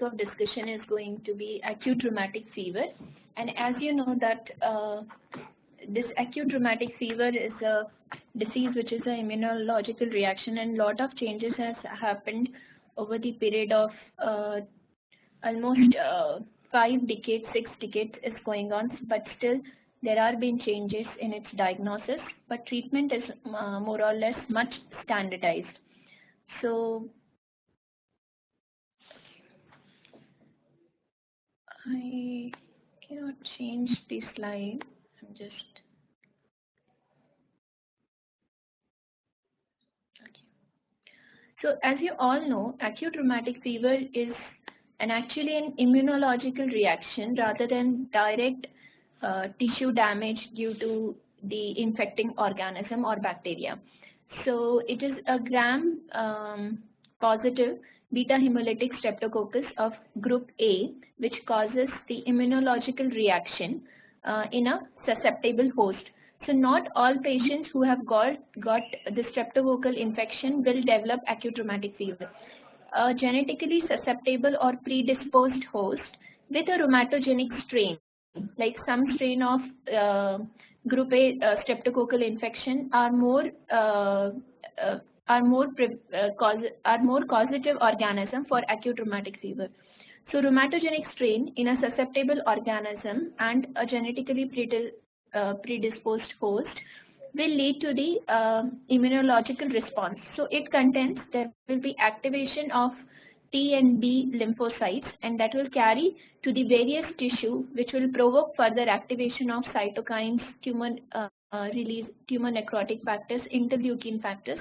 of discussion is going to be acute rheumatic fever. And as you know that this acute rheumatic fever is a disease which is an immunological reaction, and lot of changes has happened over the period of almost 5 decades, 6 decades is going on, but still there are been changes in its diagnosis, but treatment is more or less much standardized. So I cannot change the slide. I'm just okay. So as you all know, acute rheumatic fever is actually an immunological reaction rather than direct tissue damage due to the infecting organism or bacteria. So it is a gram positive beta hemolytic streptococcus of group A, which causes the immunological reaction in a susceptible host. So not all patients who have got the streptococcal infection will develop acute rheumatic fever. A genetically susceptible or predisposed host with a rheumatogenic strain, like some strain of group A streptococcal infection, are more causative organism for acute rheumatic fever. So rheumatogenic strain in a susceptible organism and a genetically predisposed host will lead to the immunological response. So it contains, there will be activation of T and B lymphocytes, and that will carry to the various tissue, which will provoke further activation of cytokines, tumor release, tumor necrotic factors, interleukin factors,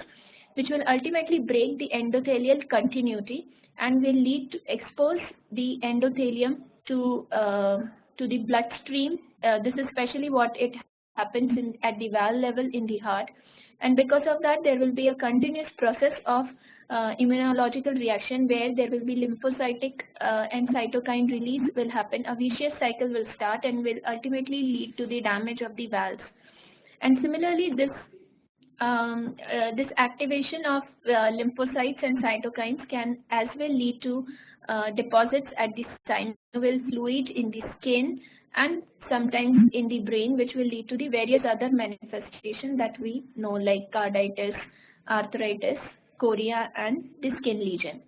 which will ultimately break the endothelial continuity and will lead to expose the endothelium to the bloodstream. This is especially what it happens at the valve level in the heart, and because of that there will be a continuous process of immunological reaction where there will be lymphocytic and cytokine release will happen. A vicious cycle will start and will ultimately lead to the damage of the valves. And similarly, this activation of lymphocytes and cytokines can as well lead to deposits at the synovial fluid in the skin and sometimes in the brain, which will lead to the various other manifestations that we know, like carditis, arthritis, chorea, and the skin lesion.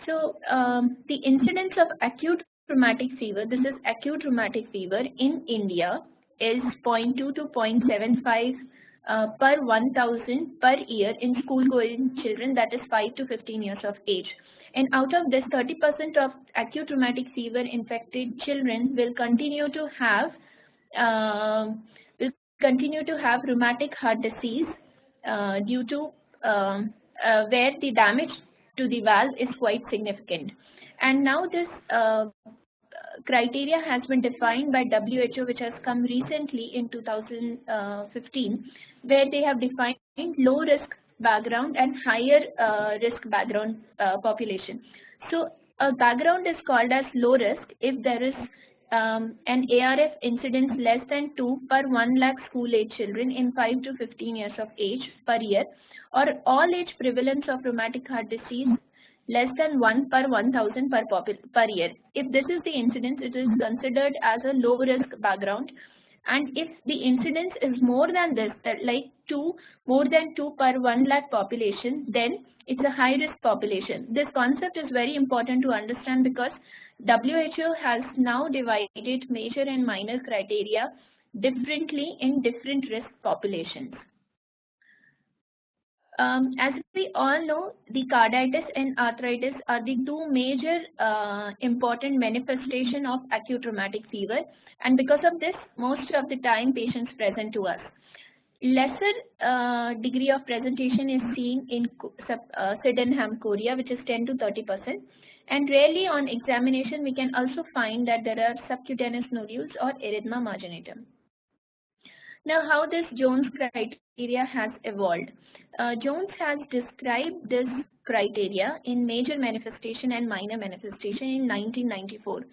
So the incidence of acute rheumatic fever, this is acute rheumatic fever in India, is 0.2 to 0.75 per 1,000 per year in school-going children, that is 5 to 15 years of age. And out of this, 30% of acute rheumatic fever infected children will continue to have rheumatic heart disease due to where the damage to the valve is quite significant. And now this criteria has been defined by WHO, which has come recently in 2015, where they have defined low risk background and higher risk background population. So a background is called as low risk if there is an ARF incidence less than 2 per 1 lakh school age children in 5 to 15 years of age per year, or all age prevalence of rheumatic heart disease less than 1 per 1,000 per year. If this is the incidence, it is considered as a low risk background. And if the incidence is more than this, like more than 2 per 1 lakh population, then it's a high risk population. This concept is very important to understand because WHO has now divided major and minor criteria differently in different risk populations. As we all know, the carditis and arthritis are the two major important manifestation of acute rheumatic fever, and because of this, most of the time patients present to us. Lesser degree of presentation is seen in SYDENHAM chorea, which is 10 to 30%, and rarely on examination we can also find that there are subcutaneous nodules or erythema marginatum. Now, how this Jones criteria has evolved. Jones has described this criteria in major manifestation and minor manifestation in 1994.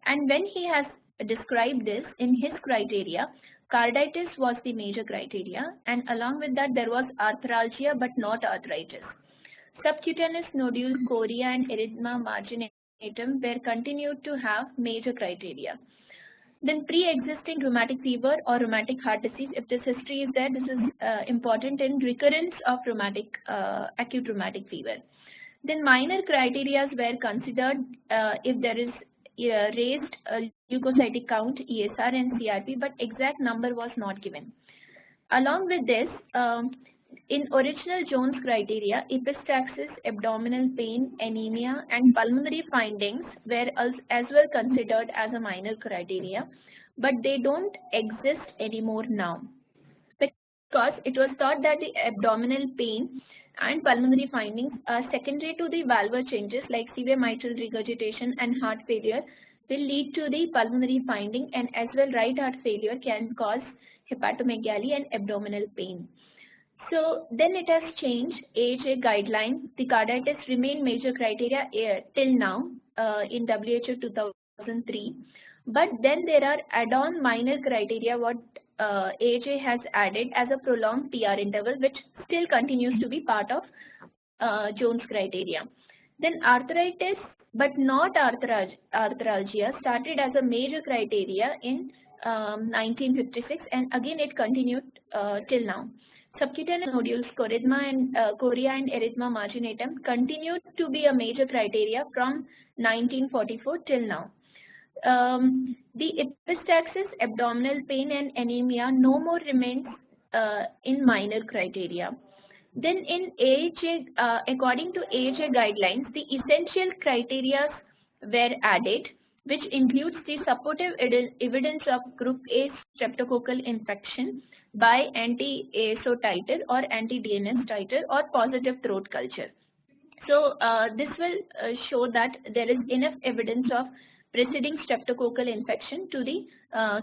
And when he has described this in his criteria, carditis was the major criteria, and along with that there was arthralgia but not arthritis. Subcutaneous nodules, chorea, and erythema marginatum were continued to have major criteria. Then pre-existing rheumatic fever or rheumatic heart disease, if this history is there, this is important in recurrence of acute rheumatic fever. Then minor criteria were considered if there is raised leukocytic count, ESR and CRP, but exact number was not given. Along with this, in original Jones criteria, epistaxis, abdominal pain, anemia, and pulmonary findings were as well considered as a minor criteria, but they don't exist anymore now, because it was thought that the abdominal pain and pulmonary findings are secondary to the valvular changes like severe mitral regurgitation and heart failure will lead to the pulmonary finding, and as well right heart failure can cause hepatomegaly and abdominal pain. So then it has changed, AHA guideline. The carditis remain major criteria till now in WHO 2003. But then there are add-on minor criteria what AHA has added as a prolonged TR interval, which still continues to be part of Jones criteria. Then arthritis, but not arthralgia, started as a major criteria in 1956, and again it continued till now. Subcutaneous nodules, chorea and erythema marginatum continued to be a major criteria from 1944 till now. The epistaxis, abdominal pain and anemia no more remains in minor criteria. Then in AHA, according to AHA guidelines, the essential criteria were added, which includes the supportive evidence of group A streptococcal infection by anti-ASO titer or anti-DNS titer or positive throat culture. So this will show that there is enough evidence of preceding streptococcal infection to the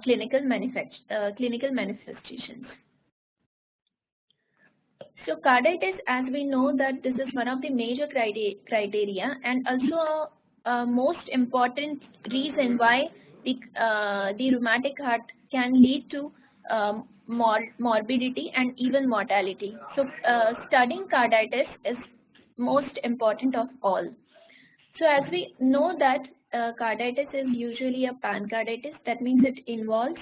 clinical manifestations. So carditis, as we know that this is one of the major criteria, and also most important reason why the rheumatic heart can lead to morbidity and even mortality. So studying carditis is most important of all. So as we know that carditis is usually a pancarditis, that means it involves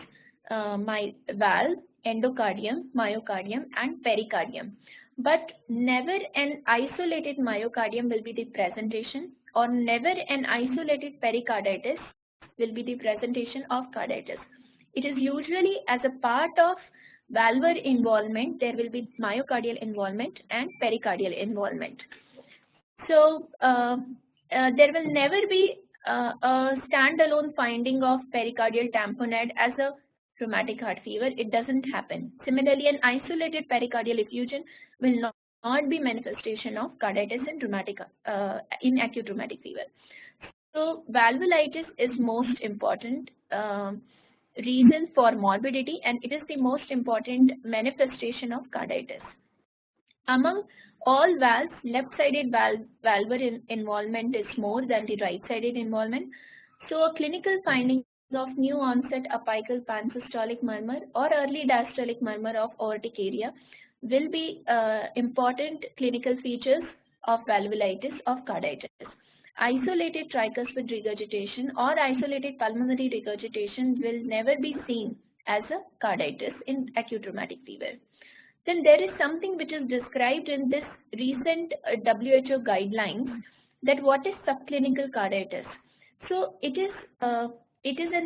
valve, endocardium, myocardium and pericardium. But never an isolated myocardium will be the presentation, or never an isolated pericarditis will be the presentation of carditis. It is usually as a part of valvular involvement, there will be myocardial involvement and pericardial involvement. So there will never be a standalone finding of pericardial tamponade as a rheumatic heart fever. It doesn't happen. Similarly, an isolated pericardial effusion will not be manifestation of carditis in acute rheumatic fever. So valvulitis is most important reason for morbidity, and it is the most important manifestation of carditis. Among all valves, left-sided valvular involvement is more than the right-sided involvement. So a clinical finding of new onset apical pansystolic murmur or early diastolic murmur of aortic area will be important clinical features of valvulitis of carditis. Isolated tricuspid regurgitation or isolated pulmonary regurgitation will never be seen as a carditis in acute rheumatic fever. Then there is something which is described in this recent WHO guidelines, that what is subclinical carditis. So it is a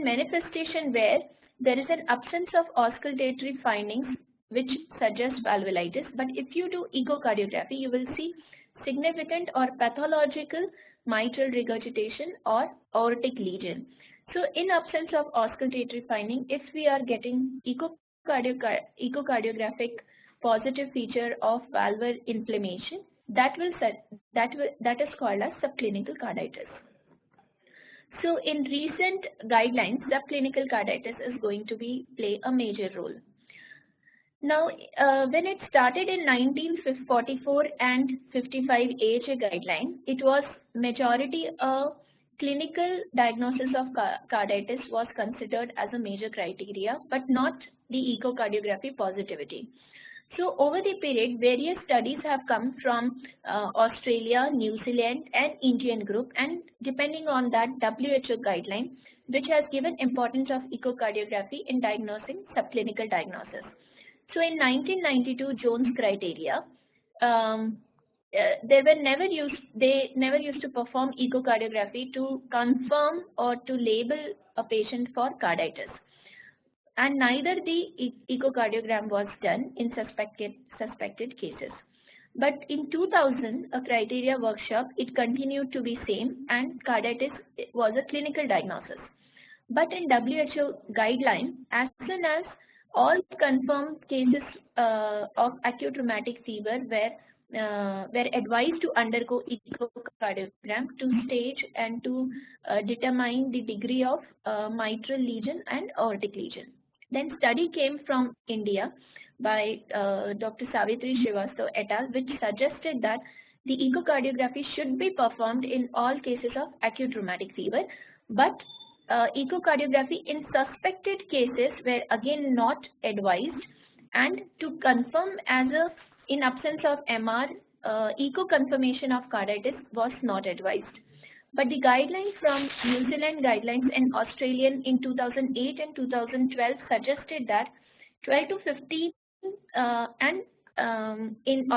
manifestation where there is an absence of auscultatory findings which suggest valvulitis, but if you do echocardiography, you will see significant or pathological mitral regurgitation or aortic lesion. So in absence of auscultatory finding, if we are getting echocardiographic positive feature of valvular inflammation, that is called as subclinical carditis. So in recent guidelines, subclinical carditis is going to play a major role. Now, when it started in 1944 and 55 AHA guideline, it was majority a clinical diagnosis of carditis was considered as a major criteria, but not the echocardiography positivity. So over the period, various studies have come from Australia, New Zealand and Indian group, and depending on that WHO guideline, which has given importance of echocardiography in diagnosing subclinical diagnosis. So in 1992 Jones criteria, they never used to perform echocardiography to confirm or to label a patient for carditis, and neither the echocardiogram was done in suspected cases. But in 2000, a criteria workshop, it continued to be same, and carditis was a clinical diagnosis. But in WHO guideline, as soon as all confirmed cases of acute rheumatic fever were advised to undergo echocardiogram to stage and to determine the degree of mitral lesion and aortic lesion. Then study came from India by Dr. Srivastava et al., which suggested that the echocardiography should be performed in all cases of acute rheumatic fever, but echocardiography in suspected cases were again not advised, and to confirm as a in absence of MR, echo confirmation of carditis was not advised. But the guidelines from New Zealand guidelines and Australian in 2008 and 2012 suggested that 12 to 15 in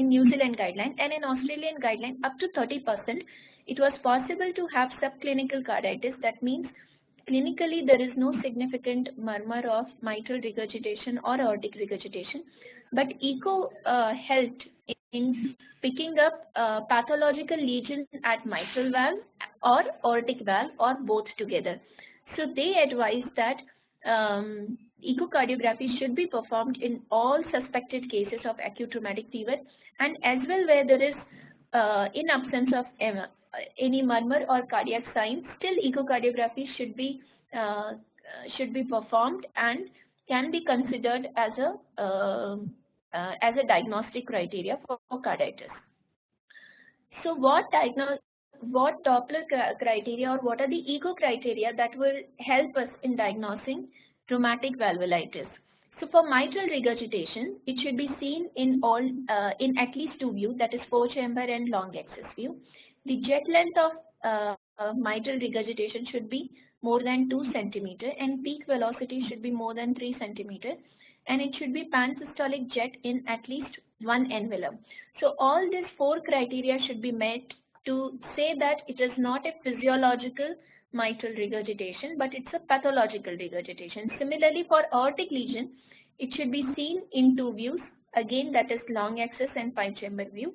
New Zealand guideline, and in Australian guideline up to 30%, it was possible to have subclinical carditis. That means clinically there is no significant murmur of mitral regurgitation or aortic regurgitation, but echo helped in picking up pathological lesions at mitral valve or aortic valve or both together. So they advised that echocardiography should be performed in all suspected cases of acute rheumatic fever, and as well where there is in absence of any murmur or cardiac signs, still echocardiography should be performed and can be considered as a diagnostic criteria for carditis. So what Doppler criteria or what are the echo criteria that will help us in diagnosing rheumatic valvulitis? So for mitral regurgitation, it should be seen in in at least two views, that is 4-chamber and long axis view. The jet length of mitral regurgitation should be more than 2 cm and peak velocity should be more than 3 cm, and it should be pansystolic jet in at least one envelope. So all these 4 criteria should be met to say that it is not a physiological mitral regurgitation, but it's a pathological regurgitation. Similarly, for aortic lesion, it should be seen in 2 views, again that is long axis and 5-chamber view,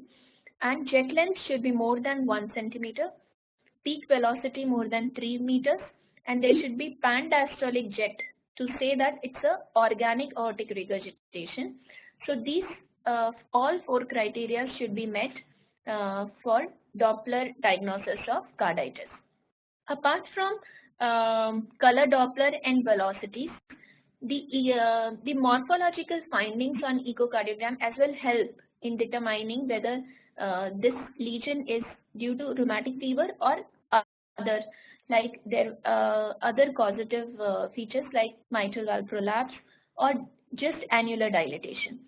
and jet length should be more than 1 cm, peak velocity more than 3 meters, and there should be pan-diastolic jet to say that it's a organic aortic regurgitation. So these all 4 criteria should be met for Doppler diagnosis of carditis. Apart from color Doppler and velocities, the morphological findings on echocardiogram as well help in determining whether this lesion is due to rheumatic fever or other, like there other causative features like mitral valve prolapse or just annular dilatation.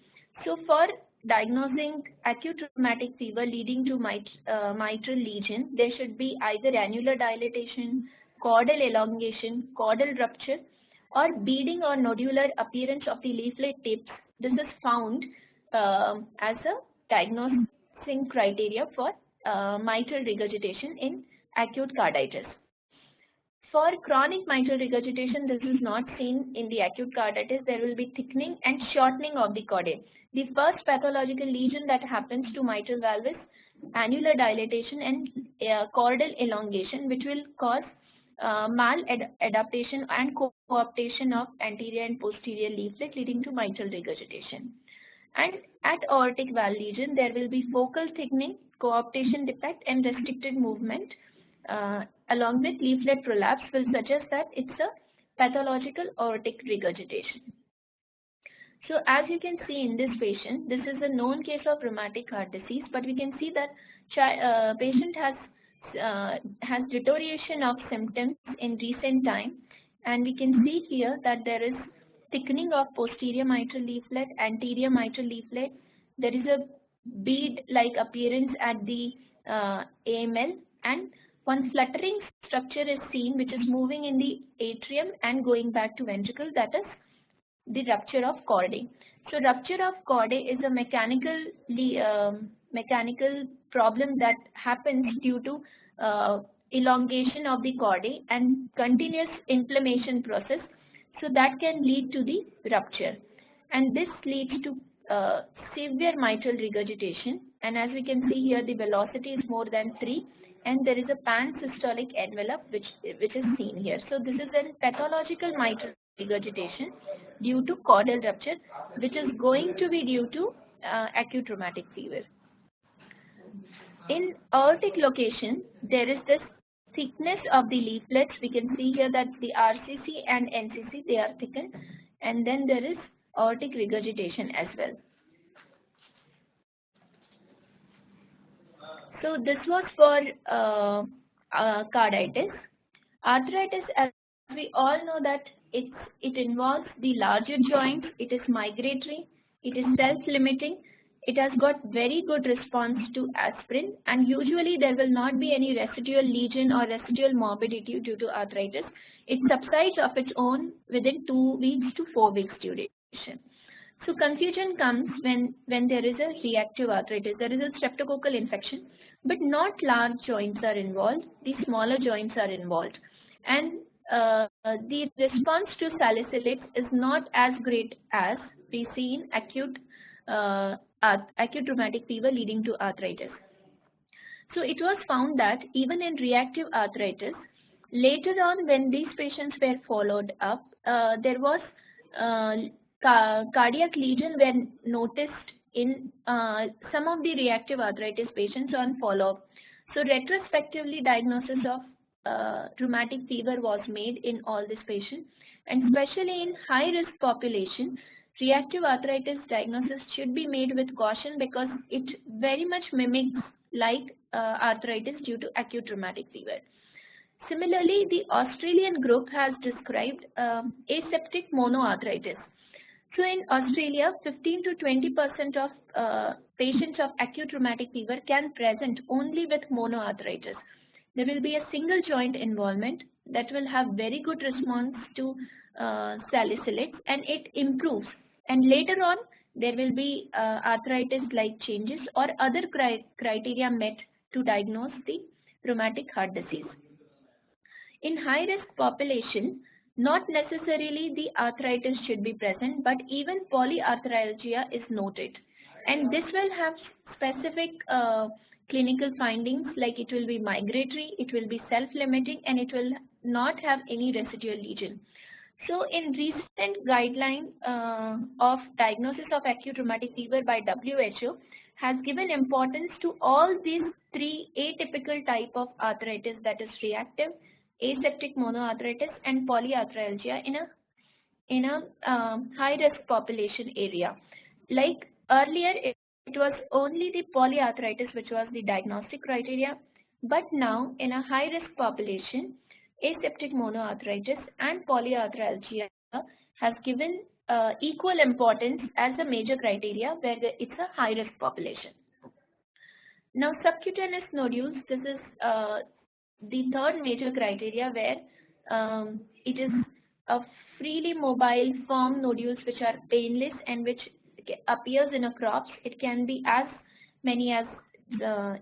So for diagnosing acute rheumatic fever leading to mitral lesion, there should be either annular dilatation, caudal elongation, caudal rupture, or beading or nodular appearance of the leaflet tips. This is found as a diagnosing criteria for mitral regurgitation in acute carditis. For chronic mitral regurgitation, this is not seen in the acute carditis. There will be thickening and shortening of the chordae. The first pathological lesion that happens to mitral valve is annular dilatation and caudal elongation, which will cause maladaptation and co-optation of anterior and posterior leaflet, leading to mitral regurgitation. And at aortic valve lesion, there will be focal thickening, co-optation defect, and restricted movement along with leaflet prolapse will suggest that it's a pathological aortic regurgitation. So as you can see in this patient, this is a known case of rheumatic heart disease, but we can see that patient has deterioration of symptoms in recent time, and we can see here that there is thickening of posterior mitral leaflet, anterior mitral leaflet. There is a bead-like appearance at the AML, and one fluttering structure is seen which is moving in the atrium and going back to ventricle, that is the rupture of chordae. So rupture of chordae is a mechanical problem that happens due to elongation of the chordae and continuous inflammation process. So that can lead to the rupture, and this leads to severe mitral regurgitation. And as we can see here, the velocity is more than 3, and there is a pan-systolic envelope which is seen here. So this is a pathological mitral regurgitation due to chordal rupture, which is going to be due to acute rheumatic fever. In aortic location, there is this thickness of the leaflets. We can see here that the RCC and NCC, they are thickened, and then there is aortic regurgitation as well. So this was for carditis. Arthritis, as we all know that it involves the larger joints, it is migratory, it is self-limiting, it has got very good response to aspirin, and usually there will not be any residual lesion or residual morbidity due to arthritis. It subsides of its own within 2 weeks to 4 weeks duration. So confusion comes when there is a reactive arthritis. There is a streptococcal infection, but not large joints are involved, the smaller joints are involved. And the response to salicylic is not as great as we see in acute rheumatic fever leading to arthritis. So it was found that even in reactive arthritis, later on when these patients were followed up, there was cardiac lesion were noticed in some of the reactive arthritis patients on follow-up. So retrospectively, diagnosis of rheumatic fever was made in all these patients, and especially in high-risk population, reactive arthritis diagnosis should be made with caution because it very much mimics like arthritis due to acute rheumatic fever. Similarly, the Australian group has described aseptic monoarthritis. So in Australia, 15 to 20% of patients of acute rheumatic fever can present only with monoarthritis. There will be a single joint involvement that will have very good response to salicylics, and it improves. And later on, there will be arthritis-like changes or other criteria met to diagnose the rheumatic heart disease. In high-risk population, not necessarily the arthritis should be present, but even polyarthralgia is noted. And this will have specific clinical findings, like it will be migratory, it will be self-limiting, and it will not have any residual lesion. So in recent guideline of diagnosis of acute rheumatic fever by WHO has given importance to all these 3 atypical type of arthritis, that is reactive, aseptic monoarthritis, and polyarthralgia in a high-risk population area. Like earlier, it was only the polyarthritis which was the diagnostic criteria, but now in a high-risk population, aseptic monoarthritis and polyarthralgia has given equal importance as a major criteria where it's a high-risk population. Now, subcutaneous nodules, this is the third major criteria where it is a freely mobile firm nodules which are painless and which appears in a crops. It can be as many as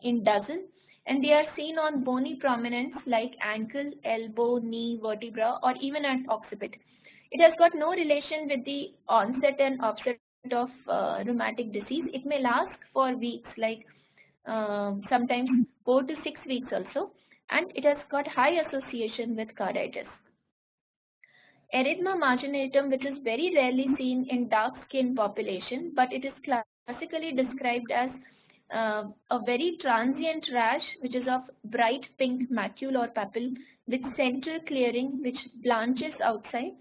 in dozen, and they are seen on bony prominence like ankle, elbow, knee, vertebra, or even at occiput. It has got no relation with the onset and offset of rheumatic disease. It may last for weeks, like sometimes 4 to 6 weeks also, and it has got high association with carditis. Erythema marginatum, which is very rarely seen in dark skin population, but it is classically described as a very transient rash which is of bright pink macule or papule with central clearing which blanches outside,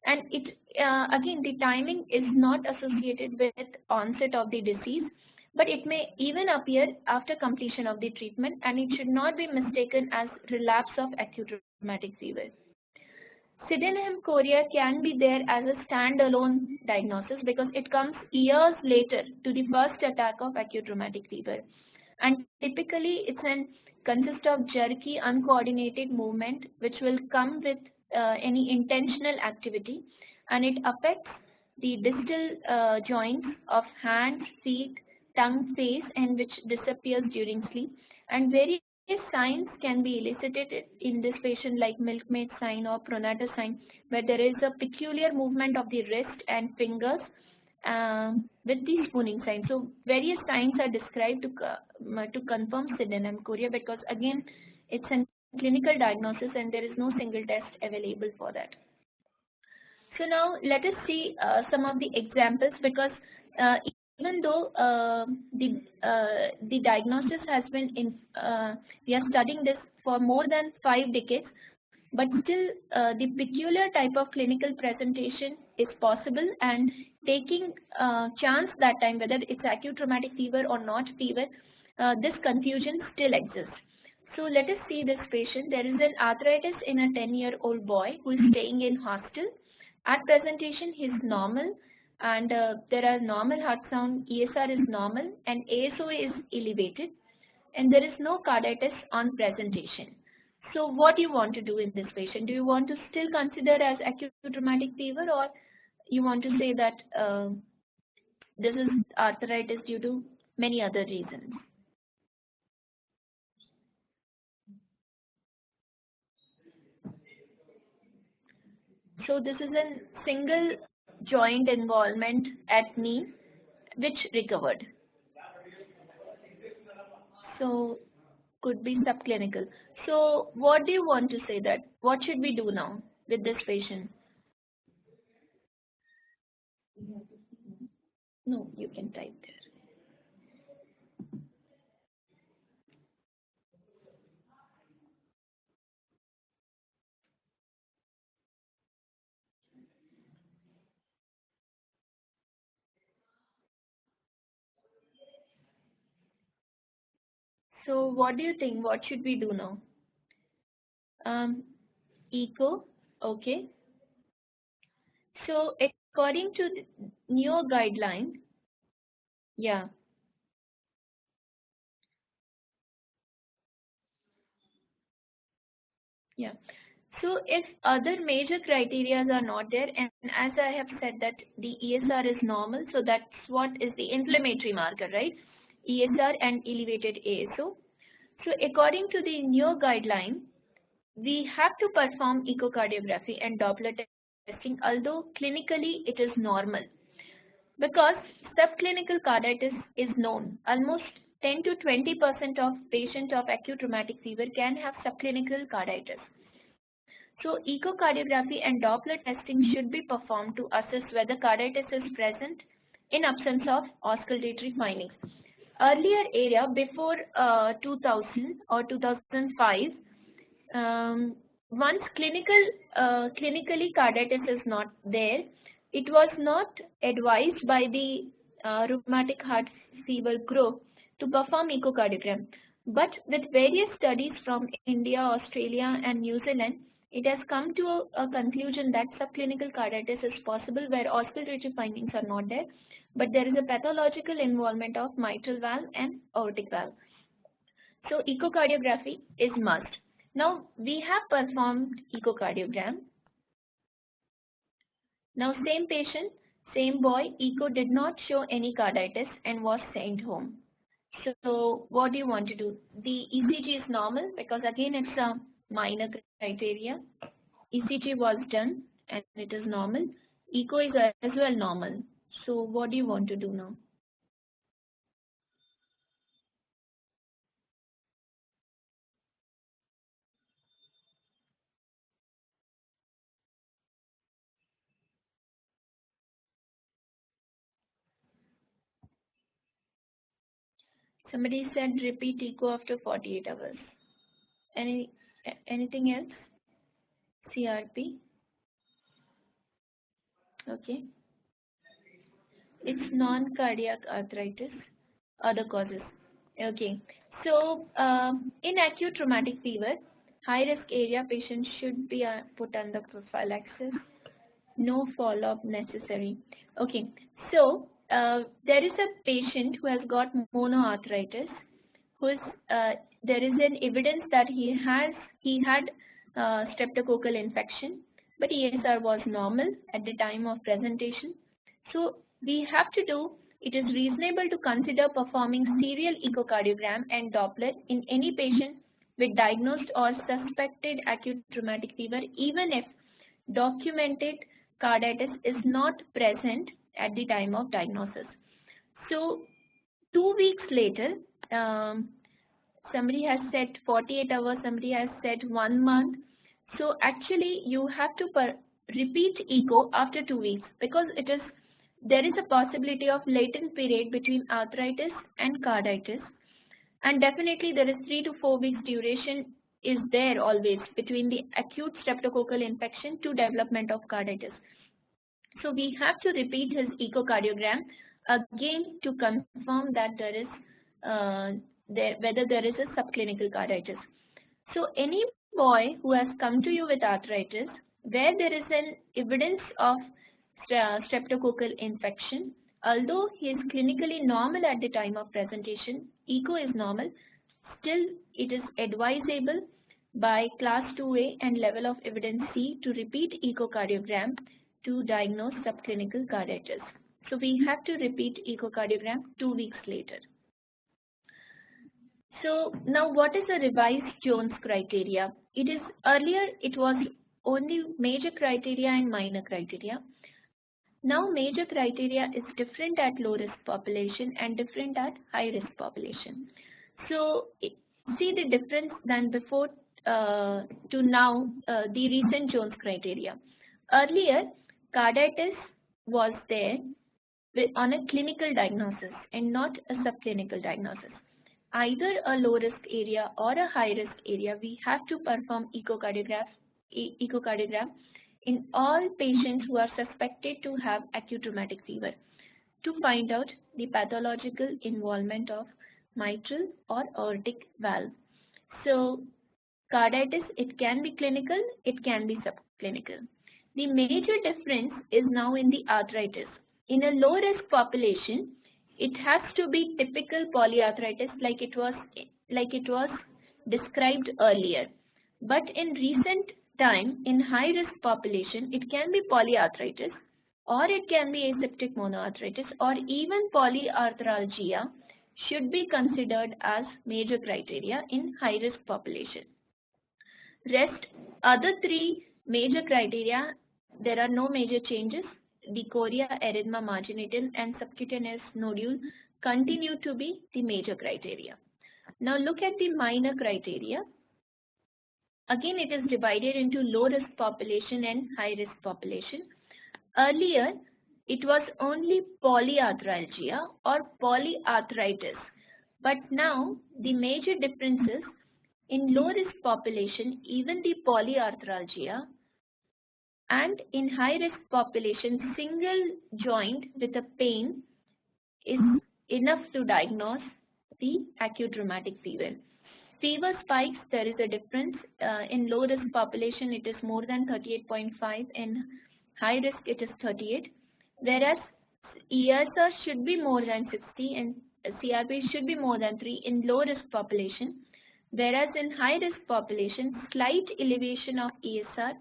and it again the timing is not associated with onset of the disease, but it may even appear after completion of the treatment, and it should not be mistaken as relapse of acute rheumatic fever. SYDENHAM chorea can be there as a standalone diagnosis because it comes years later to the first attack of acute rheumatic fever. And typically consists of jerky, uncoordinated movement which will come with any intentional activity, and it affects the distal joints of hands, feet, tongue, face, and which disappears during sleep. And various signs can be elicited in this patient like milkmaid sign or pronator sign, where there is a peculiar movement of the wrist and fingers with the spooning sign. So various signs are described to confirm SYDENHAM chorea, because again it's a clinical diagnosis and there is no single test available for that. So now let us see some of the examples, because even though the diagnosis has been we are studying this for more than 5 decades, but still the peculiar type of clinical presentation is possible, and taking chance that time whether it's acute rheumatic fever or not fever, this confusion still exists. So let us see this patient. There is an arthritis in a 10-year-old boy who is staying in hostel. At presentation he is normal, and there are normal heart sound, ESR is normal, and ASO is elevated, and there is no carditis on presentation. So what do you want to do in this patient? Do you want to still consider as acute rheumatic fever, or you want to say that this is arthritis due to many other reasons? So this is a single joint involvement at knee which recovered. So could be subclinical. So what do you want to say that? What should we do now with this patient? No, you can type there. So what do you think? What should we do now? Echo, okay. So according to the new guideline, yeah, yeah. So if other major criteria are not there, and as I have said that the ESR is normal, so that's what is the inflammatory marker, right? ESR and elevated ASO. So according to the new guideline, we have to perform echocardiography and Doppler testing, although clinically it is normal. Because subclinical carditis is known. Almost 10 to 20% of patients of acute rheumatic fever can have subclinical carditis. So echocardiography and Doppler testing should be performed to assess whether carditis is present in absence of auscultatory findings. Earlier area, before 2000 or 2005, once clinically carditis is not there, it was not advised by the rheumatic heart fever group to perform echocardiogram. But with various studies from India, Australia, and New Zealand, it has come to a conclusion that subclinical carditis is possible where auscultatory findings are not there, but there is a pathological involvement of mitral valve and aortic valve. So echocardiography is must. Now we have performed echocardiogram. Now same patient, same boy, echo did not show any carditis and was sent home. So what do you want to do? The ECG is normal because again it's a minor criteria. ECG was done and it is normal. Echo is as well normal. So what do you want to do now? Somebody said repeat echo after 48 hours. Anything else? CRP. Okay. It's non-cardiac arthritis. Other causes. Okay. So in acute rheumatic fever, High risk area patients should be put under prophylaxis. No follow-up necessary. Okay, so there is a patient who has got monoarthritis, who's there is an evidence that he had streptococcal infection, but ESR was normal at the time of presentation. So we have to do, it is reasonable to consider performing serial echocardiogram and Doppler in any patient with diagnosed or suspected acute rheumatic fever, even if documented carditis is not present at the time of diagnosis. So 2 weeks later, somebody has said 48 hours, somebody has said 1 month. So actually you have to repeat echo after 2 weeks, because there is a possibility of latent period between arthritis and carditis, and definitely there is 3 to 4 weeks duration is there always between the acute streptococcal infection to development of carditis. So we have to repeat his echocardiogram again to confirm that there is whether there is a subclinical carditis. So any boy who has come to you with arthritis where there is an evidence of streptococcal infection, although he is clinically normal at the time of presentation, echo is normal, still it is advisable by class 2A and level of evidence C to repeat echocardiogram to diagnose subclinical carditis. So we have to repeat echocardiogram 2 weeks later. So now what is the revised Jones criteria? Earlier it was only major criteria and minor criteria. Now major criteria is different at low risk population and different at high risk population. So see the difference than before to now, the recent Jones criteria. Earlier carditis was there on a clinical diagnosis and not a subclinical diagnosis. Either a low risk area or a high risk area, we have to perform echocardiogram in all patients who are suspected to have acute rheumatic fever to find out the pathological involvement of mitral or aortic valve. So carditis, it can be clinical, it can be subclinical. The major difference is now in the arthritis. In a low risk population, it has to be typical polyarthritis like it was described earlier. But in recent time, in high risk population, it can be polyarthritis or it can be aseptic monoarthritis or even polyarthralgia should be considered as major criteria in high risk population. Rest, other 3 major criteria, there are no major changes. The chorea, erythema, marginatum and subcutaneous nodule continue to be the major criteria. Now look at the minor criteria. Again, it is divided into low risk population and high risk population. Earlier, it was only polyarthralgia or polyarthritis. But now, the major differences in low risk population, even the polyarthralgia, and in high risk population, single joint with a pain is enough to diagnose the acute rheumatic fever. Fever spikes, there is a difference. In low risk population, it is more than 38.5. In high risk, it is 38. Whereas ESR should be more than 60 and CRP should be more than 3 in low risk population. Whereas in high risk population, slight elevation of ESR,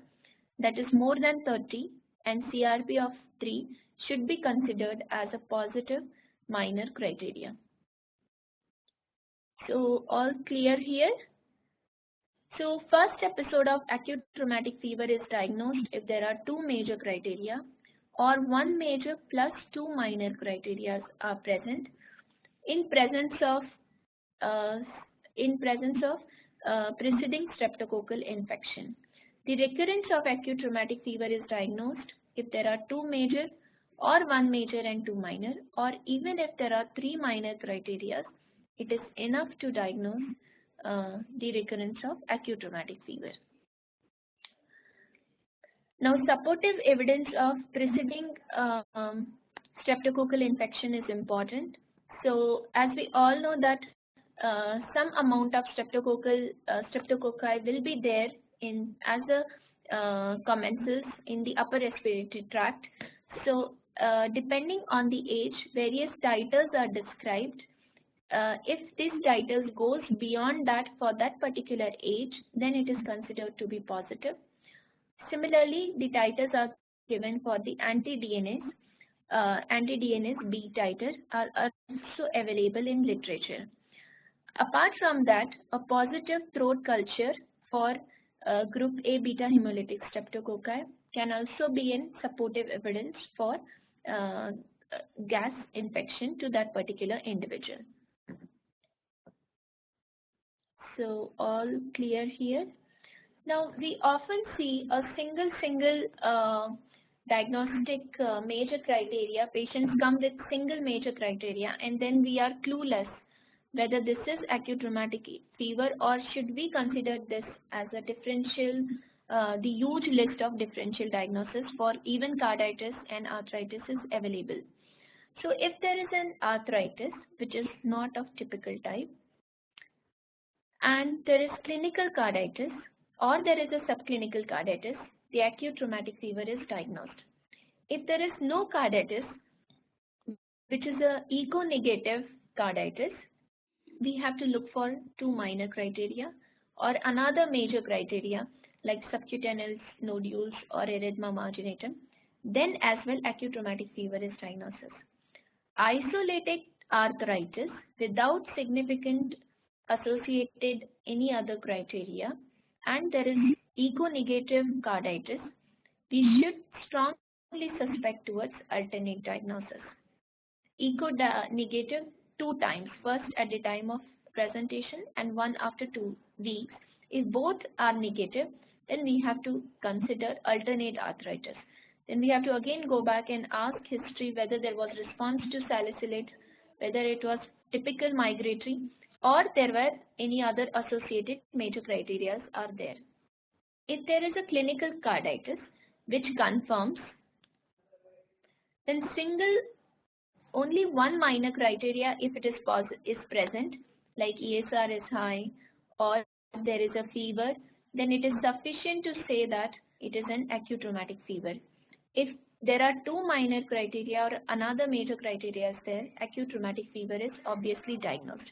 that is more than 30, and CRP of 3 should be considered as a positive minor criteria. So all clear here? So first episode of acute rheumatic fever is diagnosed if there are 2 major criteria or 1 major plus 2 minor criteria are present in presence of preceding streptococcal infection. The recurrence of acute rheumatic fever is diagnosed if there are 2 major or 1 major and 2 minor, or even if there are 3 minor criteria, it is enough to diagnose the recurrence of acute rheumatic fever. Now, supportive evidence of preceding streptococcal infection is important. So, as we all know that some amount of streptococci will be there in as the commensals in the upper respiratory tract. So depending on the age, various titers are described. If this titers goes beyond that for that particular age, then it is considered to be positive. Similarly, the titers are given for the anti-DNase. Anti-DNase B titer are also available in literature. Apart from that, a positive throat culture for group A beta hemolytic streptococci can also be in supportive evidence for gas infection to that particular individual. So all clear here. Now we often see a single diagnostic major criteria. Patients come with single major criteria, and then we are clueless whether this is acute rheumatic fever or should we consider this as a differential, the huge list of differential diagnosis for even carditis and arthritis is available. So if there is an arthritis which is not of typical type, and there is clinical carditis or there is a subclinical carditis, the acute rheumatic fever is diagnosed. If there is no carditis, which is a echo-negative carditis, we have to look for two minor criteria or another major criteria like subcutaneous nodules or erythema marginatum. Then as well acute rheumatic fever is diagnosis. Isolated arthritis without significant associated any other criteria and there is echo-negative carditis, we should strongly suspect towards alternate diagnosis. Echo-negative 2 times, first at the time of presentation and one after 2 weeks. If both are negative, then we have to consider alternate arthritis. Then we have to again go back and ask history whether there was response to salicylate, whether it was typical migratory, or there were any other associated major criteria are there. If there is a clinical carditis which confirms, then only one minor criteria if it is present, like ESR is high or there is a fever, then it is sufficient to say that it is an acute rheumatic fever. If there are 2 minor criteria or another major criteria is there, acute rheumatic fever is obviously diagnosed.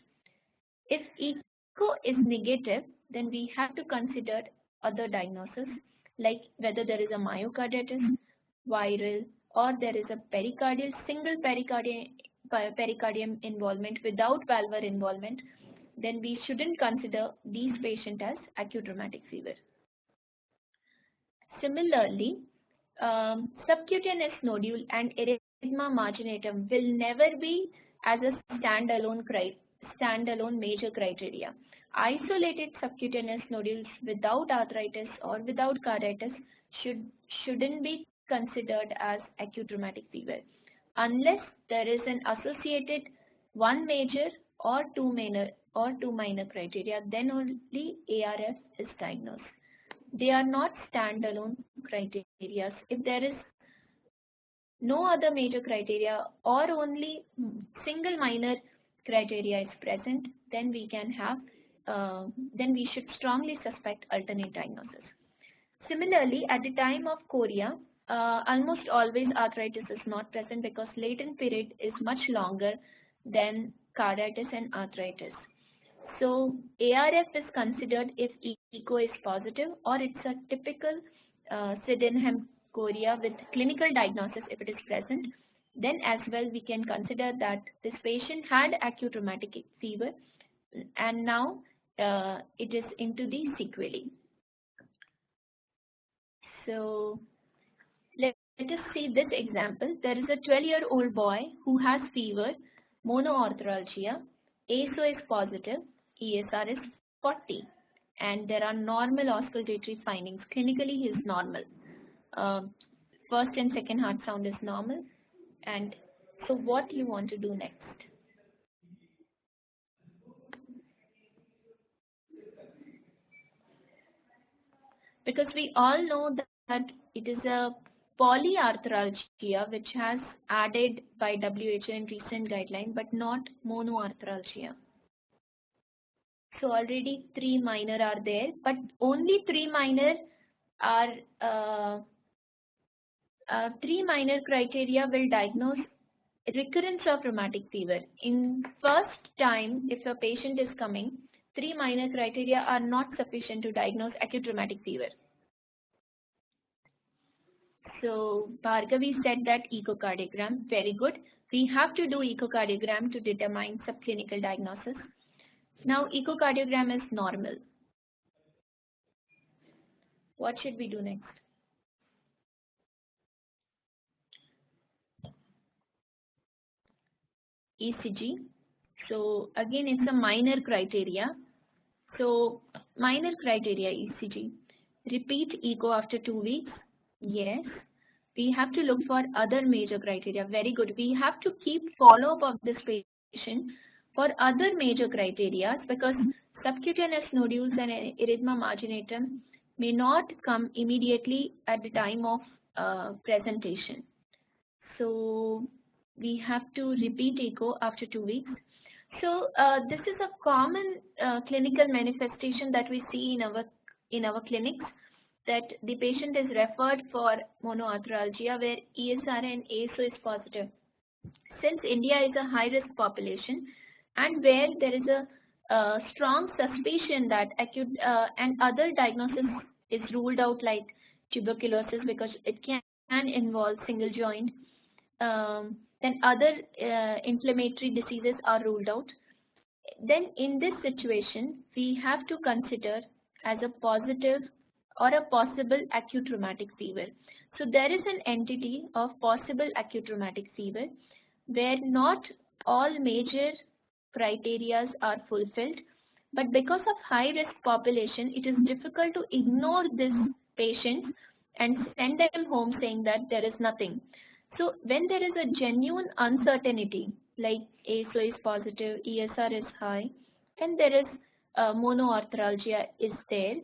If echo is negative, then we have to consider other diagnoses like whether there is a myocarditis, viral, or there is a pericardial, single pericardium involvement without valvular involvement, then we shouldn't consider these patients as acute rheumatic fever. Similarly, subcutaneous nodule and erythema marginatum will never be as a standalone major criteria. Isolated subcutaneous nodules without arthritis or without carditis shouldn't be considered as acute rheumatic fever unless there is an associated one major or two minor criteria, then only ARF is diagnosed. They are not standalone criteria. If there is no other major criteria or only single minor criteria is present, then we can have then we should strongly suspect alternate diagnosis. Similarly, at the time of chorea, almost always arthritis is not present because latent period is much longer than carditis and arthritis. So ARF is considered if echo is positive or it's a typical SYDENHAM chorea with clinical diagnosis if it is present. Then as well we can consider that this patient had acute rheumatic fever and now it is into the sequelae. So let us see this example. There is a 12-year-old boy who has fever, monoarthralgia, ASO is positive, ESR is 40, and there are normal auscultatory findings. Clinically, he is normal. First and second heart sound is normal. And so what you want to do next? Because we all know that it is a polyarthralgia which has added by WHO in recent guideline, but not monoarthralgia. So already 3 minor are there, but only 3 minor are 3 minor criteria will diagnose recurrence of rheumatic fever. In first time, if a patient is coming, 3 minor criteria are not sufficient to diagnose acute rheumatic fever. So Bhargavi said that echocardiogram, very good. We have to do echocardiogram to determine subclinical diagnosis. Now echocardiogram is normal. What should we do next? ECG. So again, it's a minor criteria. So minor criteria ECG. Repeat echo after 2 weeks. Yes. We have to look for other major criteria. Very good. We have to keep follow-up of this patient for other major criteria because subcutaneous nodules and erythema marginatum may not come immediately at the time of presentation. So we have to repeat echo after 2 weeks. So this is a common clinical manifestation that we see in our clinics, that the patient is referred for monoarthralgia where ESR and ASO is positive. Since India is a high-risk population and where there is a strong suspicion that acute and other diagnosis is ruled out like tuberculosis because it can involve single joint, then other inflammatory diseases are ruled out. Then in this situation, we have to consider as a positive or a possible acute rheumatic fever. So there is an entity of possible acute rheumatic fever where not all major criteria are fulfilled, but because of high risk population, it is difficult to ignore this patient and send them home saying that there is nothing. So when there is a genuine uncertainty, like ASO is positive, ESR is high, and there is monoarthralgia is there,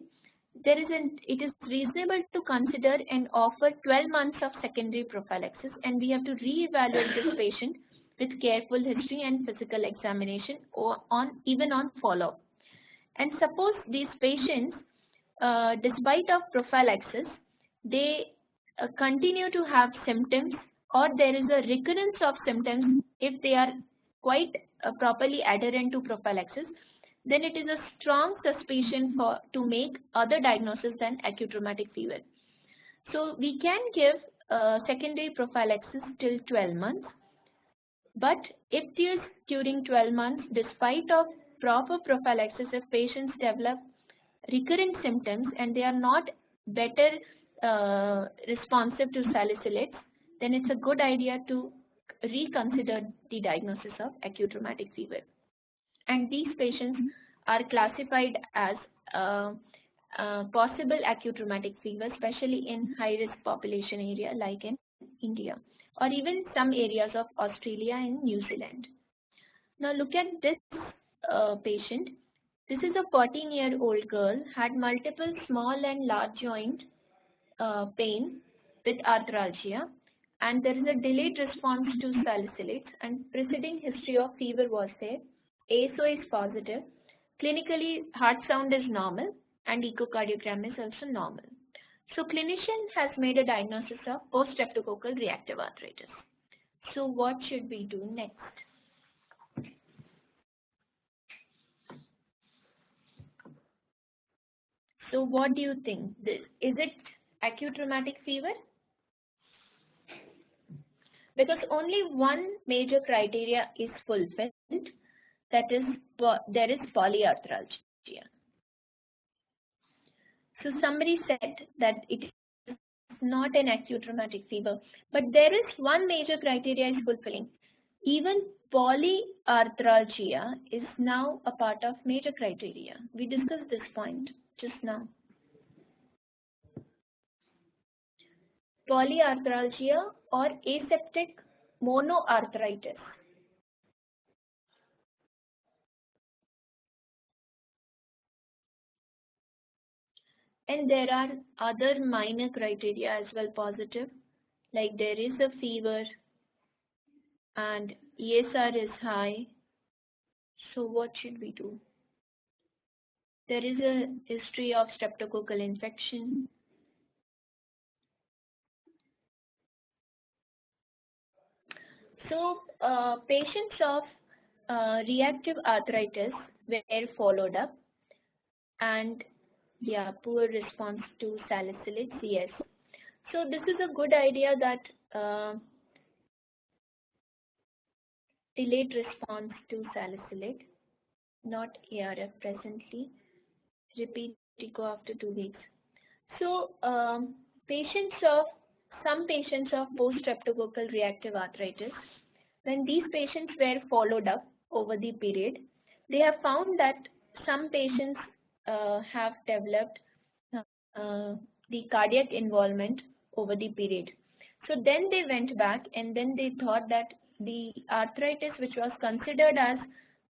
it is reasonable to consider and offer 12 months of secondary prophylaxis, and we have to re-evaluate this patient with careful history and physical examination or even on follow-up. And suppose these patients, despite of prophylaxis, they continue to have symptoms or there is a recurrence of symptoms if they are quite properly adherent to prophylaxis, then it is a strong suspicion to make other diagnosis than acute rheumatic fever. So we can give secondary prophylaxis till 12 months. But if it is during 12 months, despite of proper prophylaxis, if patients develop recurrent symptoms and they are not better responsive to salicylates, then it's a good idea to reconsider the diagnosis of acute rheumatic fever. And these patients are classified as possible acute rheumatic fever, especially in high-risk population area like in India or even some areas of Australia and New Zealand. Now look at this patient. This is a 14-year-old girl, had multiple small and large joint pain with arthralgia, and there is a delayed response to salicylates and preceding history of fever was there. ASO is positive. Clinically, heart sound is normal and echocardiogram is also normal. So clinician has made a diagnosis of post-streptococcal reactive arthritis. So what should we do next? So what do you think? Is it acute rheumatic fever? Because only one major criteria is fulfilled, that is there is polyarthralgia. So somebody said that it is not an acute rheumatic fever, but there is one major criteria is fulfilling. Even polyarthralgia is now a part of major criteria. We discussed this point just now. Polyarthralgia or aseptic monoarthritis. And there are other minor criteria as well positive, like there is a fever and ESR is high. So what should we do? there is a history of streptococcal infection. So patients of reactive arthritis were followed up, and yeah, poor response to salicylates, yes. So this is a good idea that delayed response to salicylate, not ARF presently. Repeat echo after 2 weeks. So some patients of post-streptococcal reactive arthritis, when these patients were followed up over the period, they have found that some patients have developed the cardiac involvement over the period. So then they went back and then they thought that the arthritis which was considered as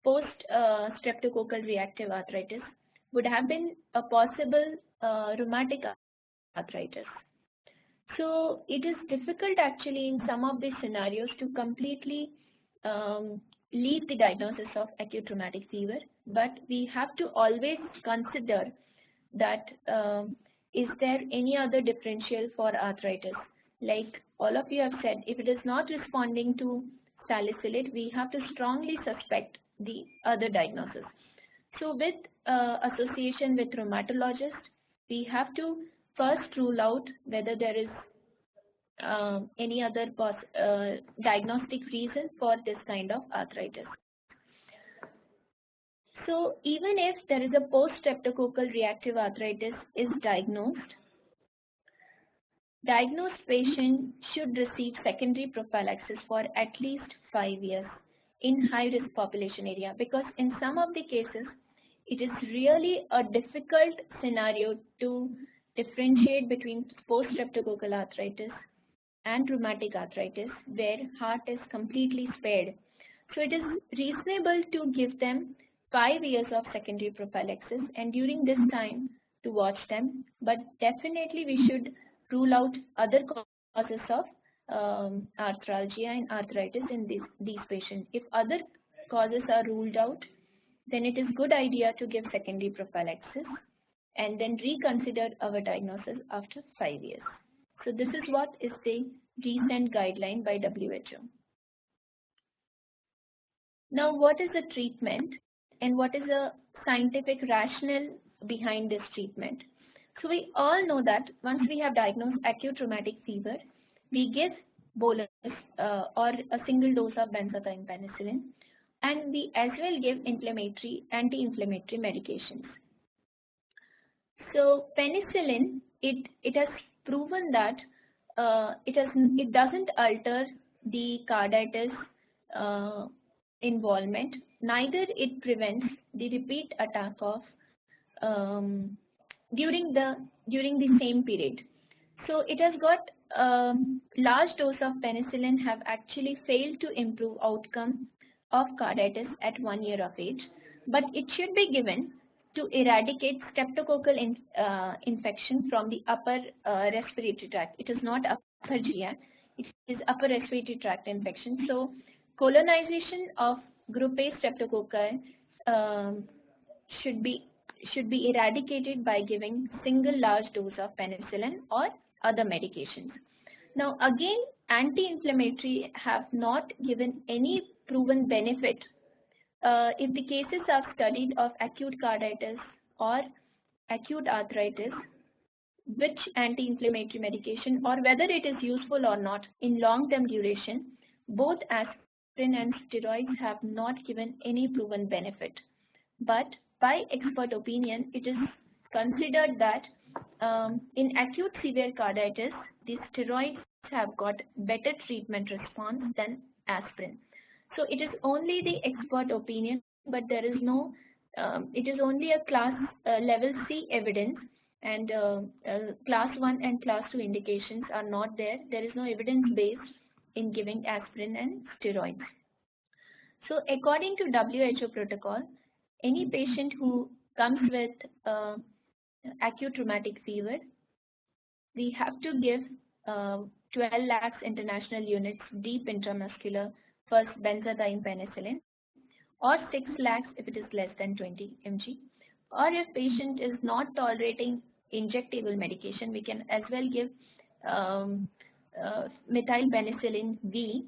post-streptococcal reactive arthritis would have been a possible rheumatic arthritis. So it is difficult actually in some of these scenarios to completely leave the diagnosis of acute rheumatic fever, but we have to always consider that is there any other differential for arthritis. Like all of you have said, if it is not responding to salicylate, we have to strongly suspect the other diagnosis. So with association with rheumatologist, we have to first rule out whether there is any other diagnostic reason for this kind of arthritis. So even if there is a post-streptococcal reactive arthritis is diagnosed, diagnosed patient should receive secondary prophylaxis for at least 5 years in high-risk population area, because in some of the cases, it is really a difficult scenario to differentiate between post-streptococcal arthritis and rheumatic arthritis where heart is completely spared. So it is reasonable to give them 5 years of secondary prophylaxis and during this time to watch them, but definitely we should rule out other causes of arthralgia and arthritis in these patients. If other causes are ruled out, then it is good idea to give secondary prophylaxis and then reconsider our diagnosis after 5 years. So this is what is the recent guideline by WHO. Now, what is the treatment and what is the scientific rationale behind this treatment? So we all know that once we have diagnosed acute rheumatic fever, we give bolus or a single dose of benzathine penicillin, and we as well give anti-inflammatory medications. So penicillin, it has proven that it doesn't alter the carditis involvement, neither it prevents the repeat attack of during the same period. So it has got large dose of penicillin have actually failed to improve outcome of carditis at 1 year of age, but it should be given to eradicate streptococcal infection from the upper respiratory tract. It is not upper GI, it is upper respiratory tract infection. So colonization of group A streptococci should be eradicated by giving single large dose of penicillin or other medications. Now again, anti-inflammatory have not given any proven benefit if the cases are studied of acute carditis or acute arthritis, which anti-inflammatory medication or whether it is useful or not in long-term duration, both aspirin and steroids have not given any proven benefit. But by expert opinion, it is considered that in acute severe carditis, the steroids have got better treatment response than aspirin. So it is only the expert opinion, but there is no, it is only a class level C evidence, and class 1 and class 2 indications are not there. There is no evidence based in giving aspirin and steroids. So according to WHO protocol, any patient who comes with acute rheumatic fever, we have to give 12 lakhs international units deep intramuscular first benzathine penicillin, or 6 lakhs if it is less than 20 mg Or if patient is not tolerating injectable medication, we can as well give methylpenicillin V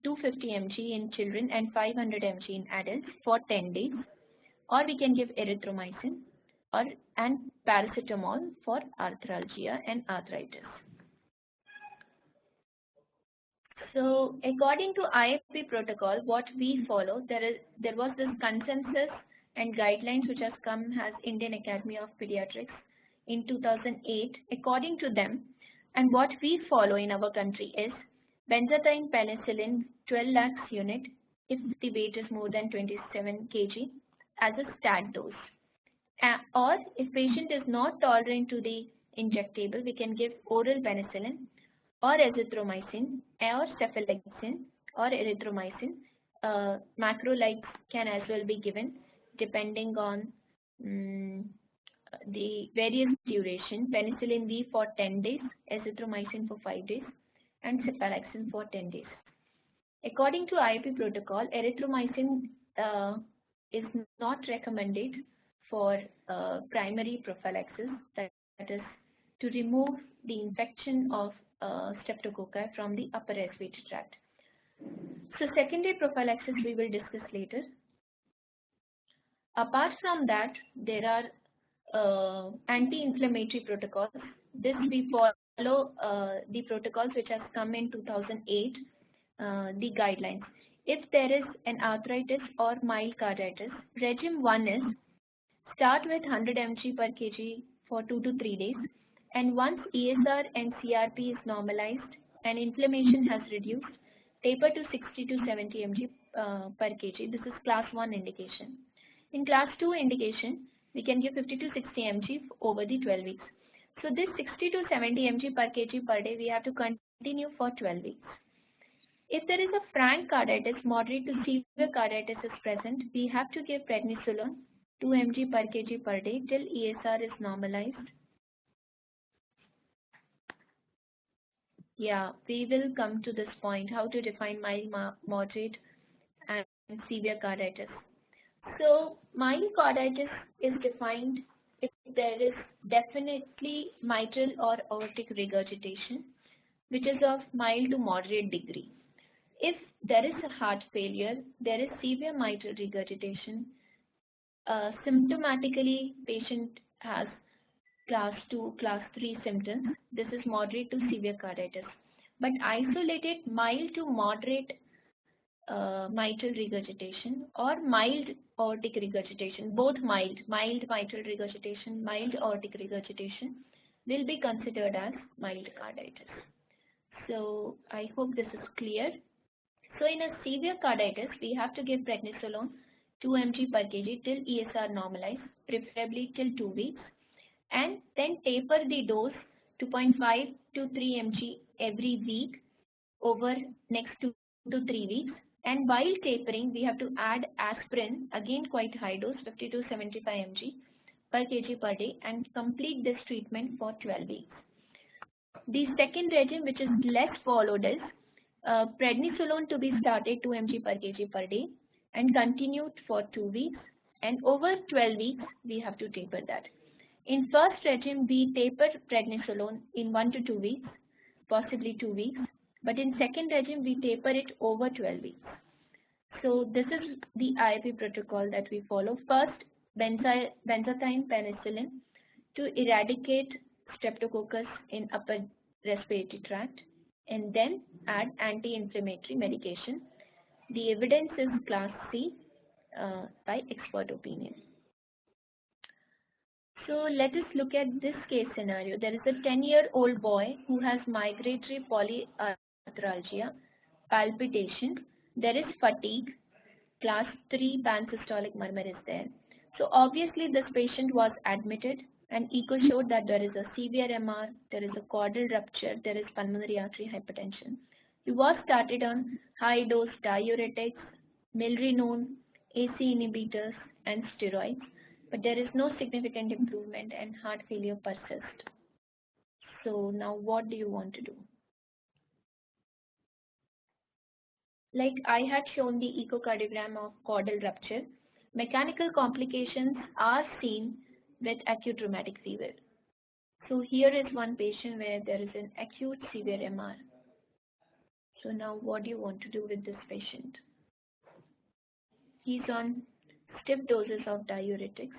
250 mg in children and 500 mg in adults for 10 days. Or we can give erythromycin and paracetamol for arthralgia and arthritis. So according to IFP protocol, what we follow, there was this consensus and guidelines which has come as Indian Academy of Pediatrics in 2008. According to them, and what we follow in our country is benzathine penicillin 12 lakhs unit if the weight is more than 27 kg as a stat dose. Or if patient is not tolerant to the injectable, we can give oral penicillin or azithromycin or cephalexin or erythromycin. Macrolides can as well be given depending on the various duration. Penicillin V for 10 days, azithromycin for 5 days, and cephalexin for 10 days. According to IAP protocol, erythromycin is not recommended for primary prophylaxis, that is to remove the infection of streptococci from the upper respiratory tract. So secondary prophylaxis we will discuss later. Apart from that, there are anti-inflammatory protocols. This we follow the protocols which has come in 2008, the guidelines. If there is an arthritis or mild carditis, regime 1 is start with 100 mg per kg for 2 to 3 days, and once ESR and CRP is normalized and inflammation has reduced, taper to 60 to 70 mg per kg. This is class 1 indication. In class 2 indication, we can give 50 to 60 mg over the 12 weeks. So this 60 to 70 mg per kg per day we have to continue for 12 weeks. If there is a frank carditis, moderate to severe carditis is present, we have to give prednisolone 2 mg per kg per day till ESR is normalized. Yeah, we will come to this point, how to define mild, moderate and severe carditis. So mild carditis is defined if there is definitely mitral or aortic regurgitation, which is of mild to moderate degree. If there is a heart failure, there is severe mitral regurgitation. Symptomatically, patient has class 2, class 3 symptoms. This is moderate to severe carditis. But isolated mild to moderate mitral regurgitation or mild aortic regurgitation, both mild mitral regurgitation, mild aortic regurgitation will be considered as mild carditis. So I hope this is clear. So in a severe carditis, we have to give prednisolone 2 mg per kg till ESR normalized, preferably till 2 weeks, and then taper the dose 2.5 to 3 mg every week over next 2 to 3 weeks. And while tapering, we have to add aspirin, again quite high dose, 50 to 75 mg per kg per day, and complete this treatment for 12 weeks. The second regime, which is less followed, is prednisolone to be started 2 mg per kg per day and continued for 2 weeks, and over 12 weeks we have to taper that. In first regime, we taper prednisolone in 1 to 2 weeks, possibly 2 weeks, but in second regime we taper it over 12 weeks. So this is the IAP protocol that we follow. First, benzathine penicillin to eradicate streptococcus in upper respiratory tract, and then add anti-inflammatory medication. The evidence is class C by expert opinion. So let us look at this case scenario. There is a 10-year-old boy who has migratory polyarthralgia, palpitation, there is fatigue, class 3 pansystolic murmur is there. So obviously this patient was admitted, and echo showed that there is a severe MR, there is a caudal rupture, there is pulmonary artery hypertension. He was started on high dose diuretics, milrinone, AC inhibitors and steroids, but there is no significant improvement and heart failure persists. So now what do you want to do? Like I had shown the echocardiogram of caudal rupture. mechanical complications are seen with acute rheumatic fever. So here is one patient where there is an acute severe MR. So now what do you want to do with this patient? He's on stiff doses of diuretics.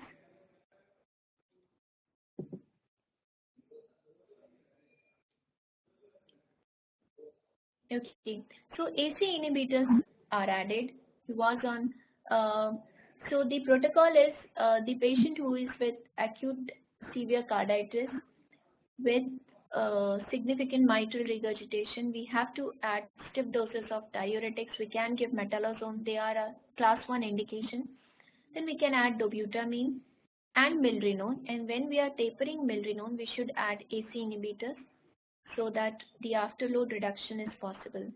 Okay, so AC inhibitors are added. He was on, so the protocol is the patient who is with acute severe carditis with significant mitral regurgitation, we have to add stiff doses of diuretics. We can give metalazone, they are a class 1 indication. Then we can add dobutamine and milrinone, and when we are tapering milrinone, we should add AC inhibitors so that the afterload reduction is possible.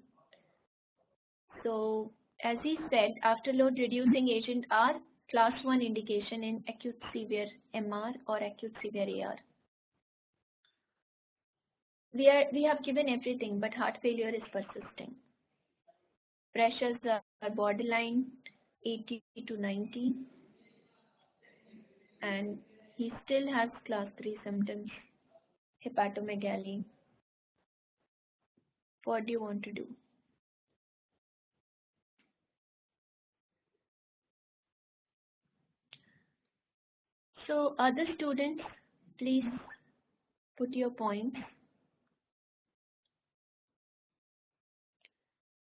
So as he said, afterload reducing agent are class 1 indication in acute severe MR or acute severe AR. We have given everything, but heart failure is persisting. Pressures are borderline 80 to 90, and he still has class 3 symptoms, hepatomegaly. What do you want to do? So other students, please put your points.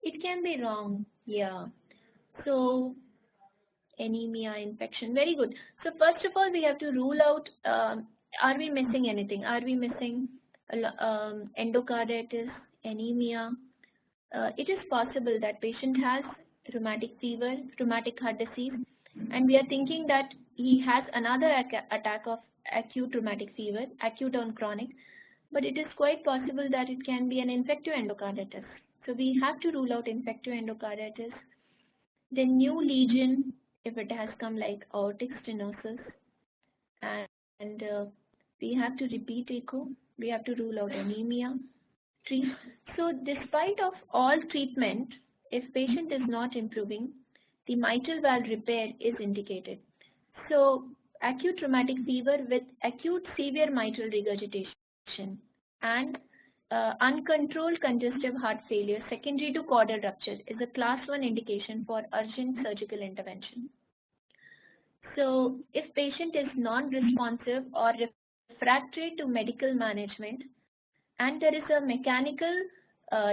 It can be wrong, yeah. So anemia, infection, very good. So first of all, we have to rule out, are we missing anything? Are we missing endocarditis, anemia? It is possible that patient has rheumatic fever, rheumatic heart disease, and we are thinking that he has another attack of acute rheumatic fever, acute on chronic, but it is quite possible that it can be an infective endocarditis. So we have to rule out infective endocarditis. Then new lesion, if it has come like aortic stenosis, and we have to repeat echo, we have to rule out anemia. So despite of all treatment, if patient is not improving, the mitral valve repair is indicated. So acute rheumatic fever with acute severe mitral regurgitation and uncontrolled congestive heart failure secondary to caudal rupture is a class 1 indication for urgent surgical intervention. So if patient is non-responsive or refractory to medical management and there is a mechanical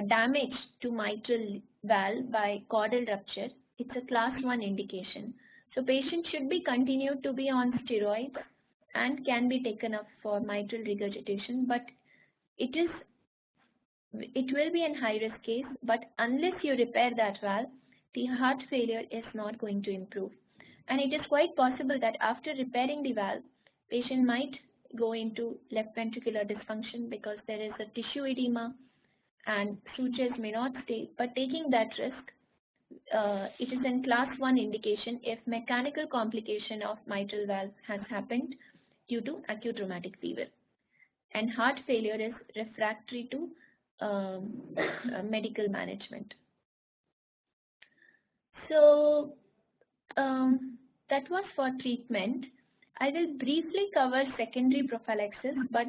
damage to mitral valve by caudal rupture, it's a class 1 indication. So patient should be continued to be on steroids and can be taken up for mitral regurgitation, but it will be in high risk case, but unless you repair that valve, the heart failure is not going to improve. And it is quite possible that after repairing the valve, patient might go into left ventricular dysfunction because there is a tissue edema and sutures may not stay, but taking that risk, it is in class 1 indication if mechanical complication of mitral valve has happened due to acute rheumatic fever. And heart failure is refractory to medical management. So that was for treatment. I will briefly cover secondary prophylaxis, but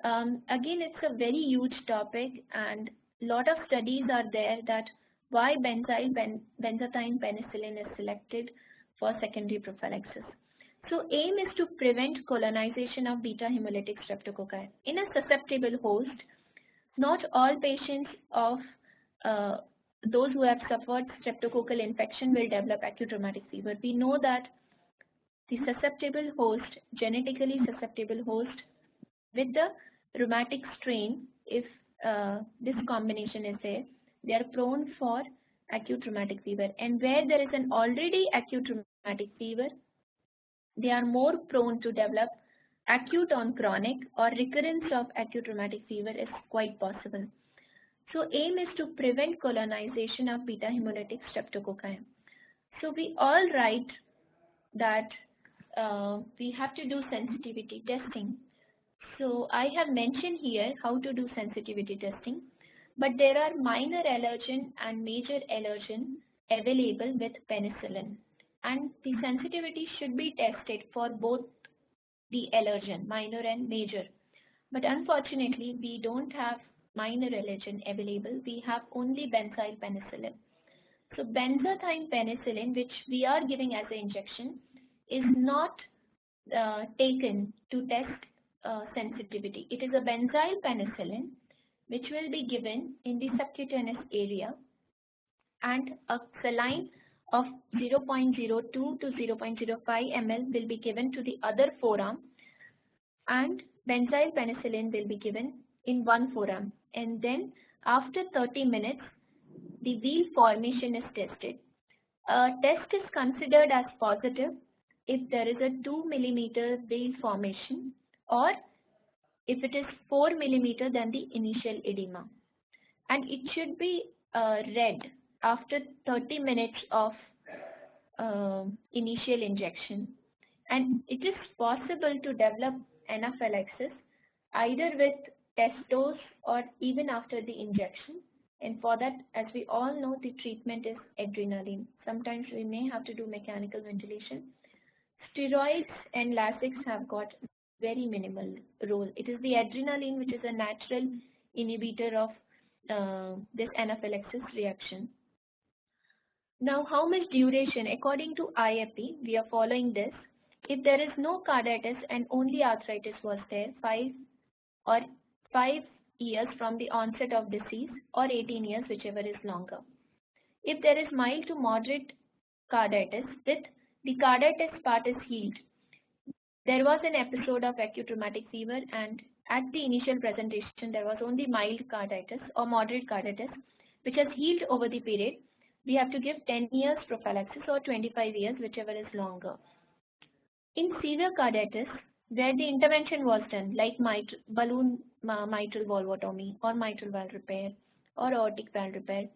again it's a very huge topic and lot of studies are there that why benzythine penicillin is selected for secondary prophylaxis. So aim is to prevent colonization of beta hemolytic streptococci in a susceptible host. Not all patients of those who have suffered streptococcal infection will develop acute rheumatic fever. We know that the susceptible host, genetically susceptible host with the rheumatic strain, if this combination is there, they are prone for acute rheumatic fever. And where there is an already acute rheumatic fever, they are more prone to develop acute on chronic or recurrence of acute rheumatic fever is quite possible. So aim is to prevent colonization of beta hemolytic streptococci. So we all write that we have to do sensitivity testing. So I have mentioned here how to do sensitivity testing, but there are minor allergen and major allergen available with penicillin. and the sensitivity should be tested for both the allergen, minor and major. But unfortunately, we don't have minor allergen available. We have only benzyl penicillin. So benzathine penicillin, which we are giving as an injection, is not taken to test sensitivity. It is a benzyl penicillin which will be given in the subcutaneous area, and a saline of 0.02 to 0.05 ml will be given to the other forearm, and benzyl penicillin will be given in one forearm, and then after 30 minutes the wheal formation is tested. A test is considered as positive if there is a 2 millimeter wheal formation, or if it is 4 millimeter than the initial edema, and it should be red after 30 minutes of initial injection, and it is possible to develop anaphylaxis either with test dose or even after the injection. And for that, as we all know, the treatment is adrenaline. Sometimes we may have to do mechanical ventilation. Steroids and Lasix have got very minimal role. It is the adrenaline which is a natural inhibitor of this anaphylaxis reaction. Now, how much duration? According to IEP, we are following this. If there is no carditis and only arthritis was there, 5 years from the onset of disease, or 18 years, whichever is longer. If there is mild to moderate carditis with the carditis part is healed. There was an episode of acute rheumatic fever, and at the initial presentation there was only mild carditis or moderate carditis which has healed over the period. We have to give 10 years prophylaxis or 25 years, whichever is longer. In severe carditis, where the intervention was done, like balloon mitral valvotomy or mitral valve repair or aortic valve repair,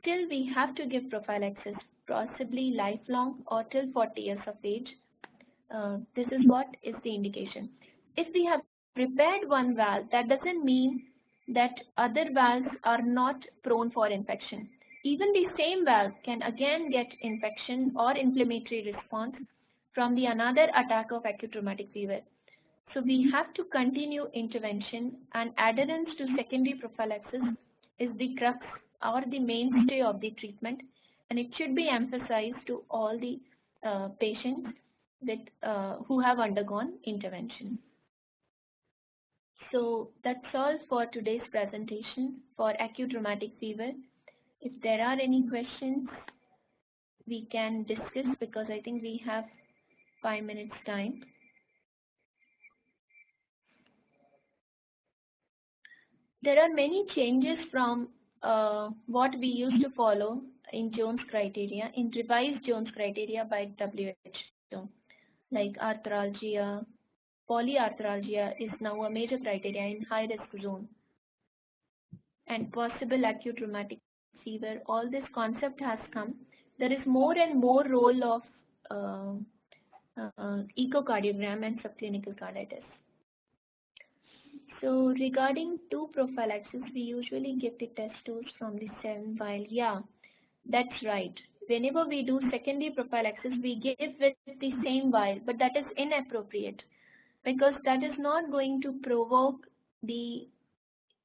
still we have to give prophylaxis, possibly lifelong or till 40 years of age. This is what is the indication. If we have repaired one valve, that doesn't mean that other valves are not prone for infection. Even the same valve can again get infection or inflammatory response from the another attack of acute rheumatic fever. So we have to continue intervention, and adherence to secondary prophylaxis is the crux or the mainstay of the treatment, and it should be emphasized to all the patients with, who have undergone intervention. So that's all for today's presentation for acute rheumatic fever. If there are any questions, we can discuss, because I think we have 5 minutes time. There are many changes from what we used to follow in Jones criteria, in revised Jones criteria by WHO, like arthralgia. Polyarthralgia is now a major criteria in high risk zone, and possible acute rheumatic fever. All this concept has come. There is more and more role of echocardiogram and subclinical carditis. So regarding to prophylaxis, we usually give the test dose from the 7 vial. Yeah, that's right. Whenever we do secondary prophylaxis, we give with the same vial, but that is inappropriate, because that is not going to provoke the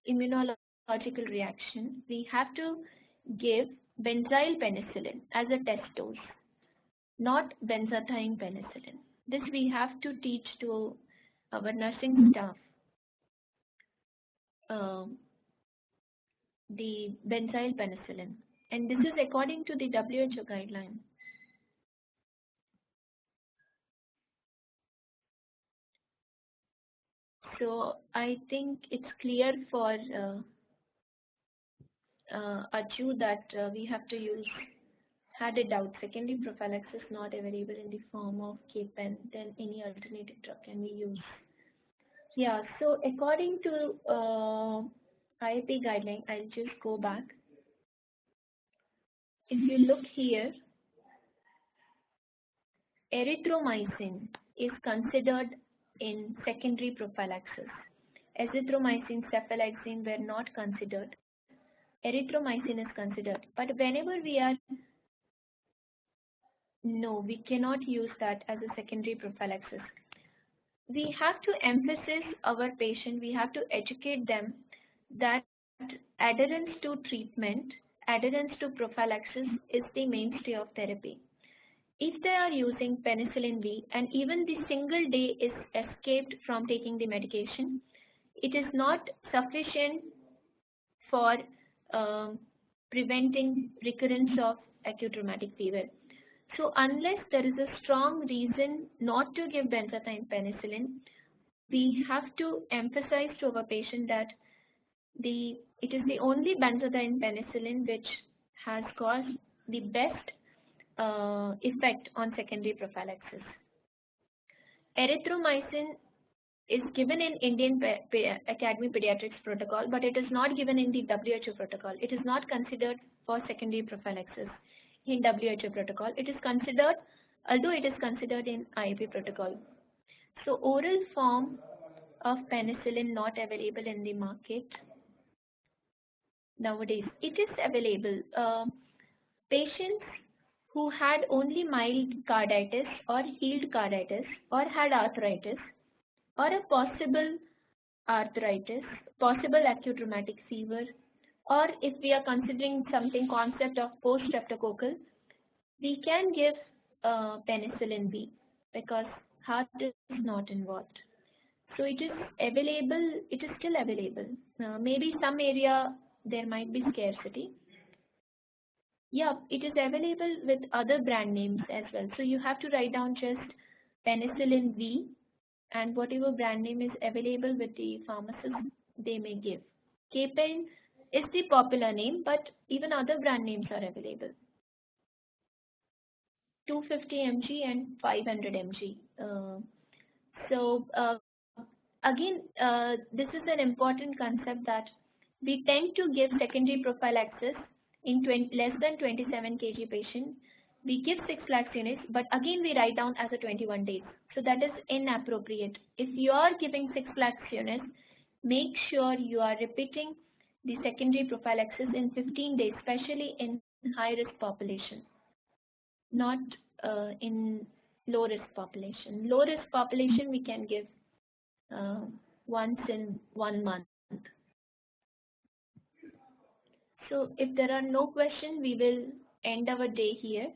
immunological reaction. We have to give benzyl penicillin as a test dose, not benzathine penicillin. This we have to teach to our nursing staff. The benzyl penicillin, and this is according to the WHO guideline. So I think it's clear for Aju that we have to use, had a doubt, secondary prophylaxis not available in the form of K-pen, then any alternative drug can we use? Yeah, so according to IEP guideline, I'll just go back. If you look here, erythromycin is considered in secondary prophylaxis. Azithromycin, cephalaxine were not considered. Erythromycin is considered. But whenever we are No, we cannot use that as a secondary prophylaxis. We have to emphasize our patient, we have to educate them that adherence to treatment, adherence to prophylaxis is the mainstay of therapy. If they are using penicillin V and even the single day is escaped from taking the medication, it is not sufficient for preventing recurrence of acute rheumatic fever. So unless there is a strong reason not to give benzathine penicillin, we have to emphasize to our patient that it is the only benzathine penicillin which has caused the best effect on secondary prophylaxis. Erythromycin is given in Indian Academy Pediatrics protocol, but it is not given in the WHO protocol. It is not considered for secondary prophylaxis in WHO protocol. It is considered, although it is considered in IAP protocol. So oral form of penicillin not available in the market nowadays. It is available. Patients who had only mild carditis or healed carditis or had arthritis or a possible arthritis, possible acute rheumatic fever, or if we are considering something concept of post-streptococcal, we can give penicillin B because heart is not involved. So it is available, it is still available. Maybe some area there might be scarcity. Yeah, it is available with other brand names as well. So you have to write down just penicillin V and whatever brand name is available with the pharmacist, they may give. K-Pen is the popular name, but even other brand names are available. 250 mg and 500 mg. Again, this is an important concept that we tend to give secondary prophylaxis in less than 27 kg patient. We give 6 lakhs units, but again we write down as a 21 days. So that is inappropriate. If you are giving 6 lakhs units, make sure you are repeating the secondary prophylaxis in 15 days, especially in high-risk population, not in low-risk population. Low-risk population we can give once in 1 month. So if there are no questions, we will end our day here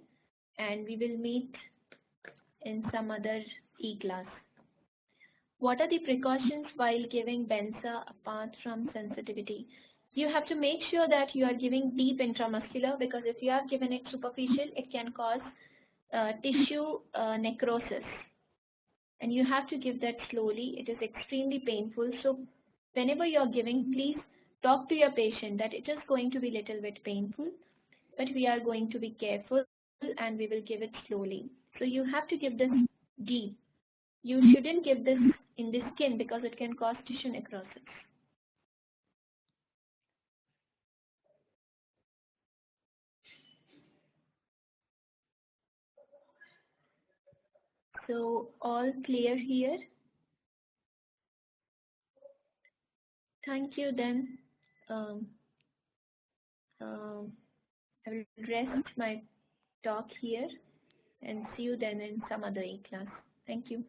and we will meet in some other e-class. What are the precautions while giving benza apart from sensitivity? You have to make sure that you are giving deep intramuscular, because if you have given it superficial, it can cause tissue necrosis. And you have to give that slowly. It is extremely painful. So whenever you are giving, please talk to your patient that it is going to be a little bit painful, but we are going to be careful and we will give it slowly. So you have to give this deep. You shouldn't give this in the skin because it can cause tissue necrosis. So all clear here? Thank you then. I will rest my talk here and see you then in some other e-class. Thank you.